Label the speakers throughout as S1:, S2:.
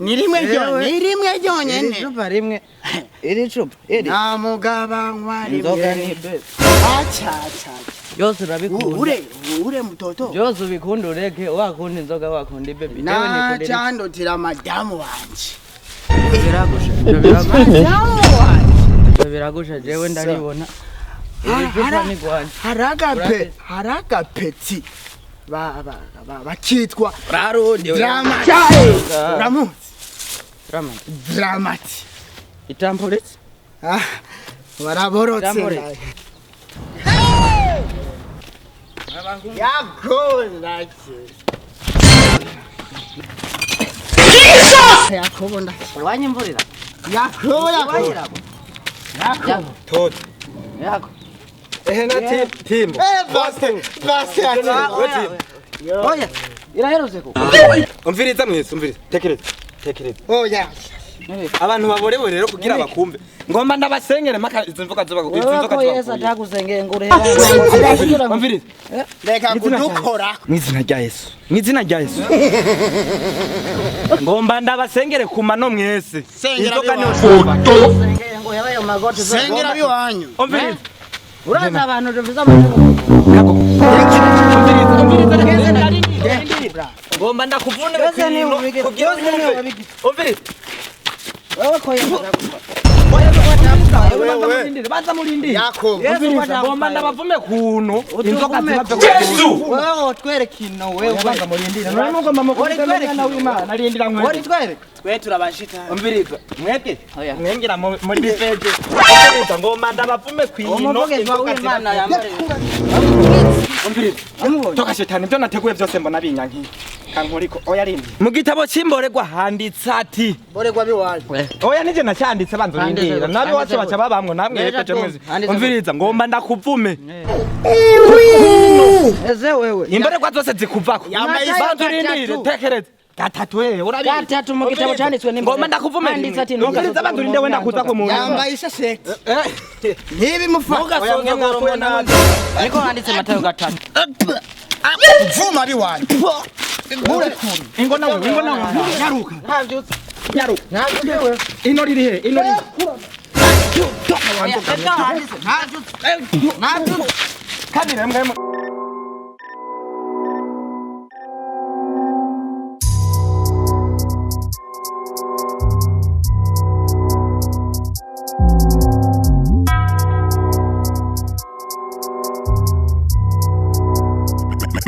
S1: Ni rimwe ryonyene.
S2: Iri cupa rimwe. Iri cupa. Iri.
S1: Na mugaba nkwari.
S2: Inzoga ni be.
S1: Acha.
S2: Yose urabikunda.
S1: Ure mutoto.
S2: Yose ubikunda ureke wakunda inzoga wakunda baby.
S1: Na chandotira madamu wanje.
S2: Biragusha.
S1: Madamu wanje.
S2: Biragusha jewe ndaribona.
S1: Haraga peti. Bakitwa
S2: Rarundi.
S1: Dramati.
S2: Itamporetse.
S1: Baraborotse. Yakobo nda.
S2: Wanyimvurira.
S1: Yakobo.
S3: Tot.
S2: Yako.
S3: Na timbo.
S1: Basta.
S2: Oya. Iraherutse ko.
S3: Umviriza mwese umviriza. Tekereza.
S1: Oya.
S3: Abantu baborebore rero kugira bakumve. Ngomba ndabasengere maka izo nzoka zoba
S2: Ko Yesu atakuzengeye ngure.
S3: Umviriza.
S1: Reka kudukora.
S3: Mwizina rya Yesu. Ngomba ndabasengere kumano mwese. Inzoka ni
S2: Sengeye ngo yabaye magoti.
S1: Sengera biwanyu.
S3: umviriza.
S2: Uraza abantu duviza abantu.
S3: Ngomba ndakuvunira kwino kugira umviriza.
S2: Wewe ko
S3: Baza mulindi.
S1: Yakobo.
S3: Ngomba ndabavume kuno. Inzoka zibave
S2: Yesu. Wewe twereke ino wewe.
S3: baza mulindira. None ngomba mukubitana w'Imana narindira mwe.
S2: Wari twereke.
S1: Twe turabashita.
S3: Umviriza. Mwebwe.
S2: Oya.
S3: Mwengera muri bifeje. Umviriza ngomba ndabavume kwino.
S2: Umuvugizi w'Imana yambare.
S3: Umviriza. Toka shetani byo nateguye byose mbona binyanki. Kankuriko oya rindi. Mu gitabo cy'imborerwa handitse ati.
S1: Boregwa biwanyu.
S3: Oya nije nacyanditse banzurindira. Nabi wacu baca babamwe namwe yepeje mwezi. Umviriza ngomba ndakuvume.
S2: Eze wewe.
S3: Imborerwa zose zikuvako. Banzurindire tekereza. Gatatu wewe urabizi.
S2: Gatatu mu gitabo cyanditswe n'Imbere.
S3: Ngomba ndakuvume. Umviriza banzurinde wenda kuza ko muntu.
S1: Yambaye ishasheti. Nibi mufaka.
S3: Mugasonge mwakuye nabi.
S2: Niko handitse Matayo 3.
S1: Vuma biwanyu.
S3: Ingo nawe. Nyaruka. Nyaruka. Ino riri he? Kabira mwemo.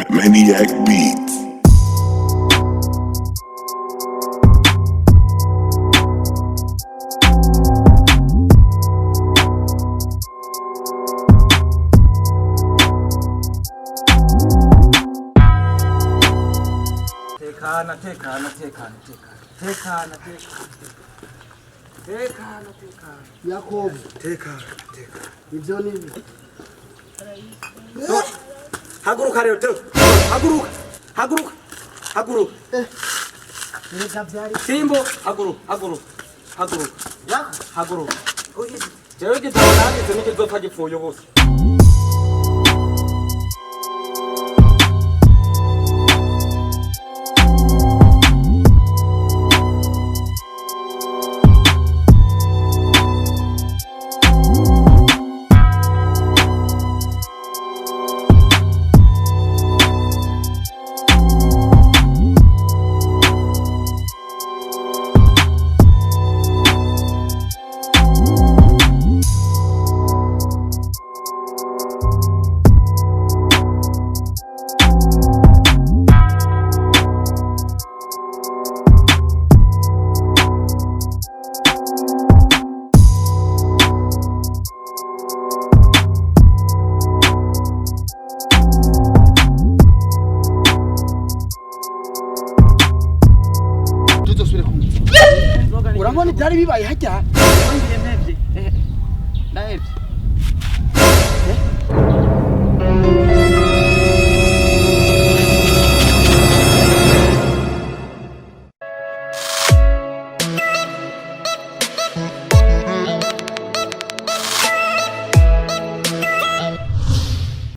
S4: Maniac Beats.
S1: Tekana. Yakobo. Tekana. Ivyo nibi.
S3: Haguruka rero teo. Haguruka. Simbo haguruka. Haguruka. Jewe gitabo nanditse n'ikizopfa gipfuye bose.
S1: Urabona itari bibaye hajya.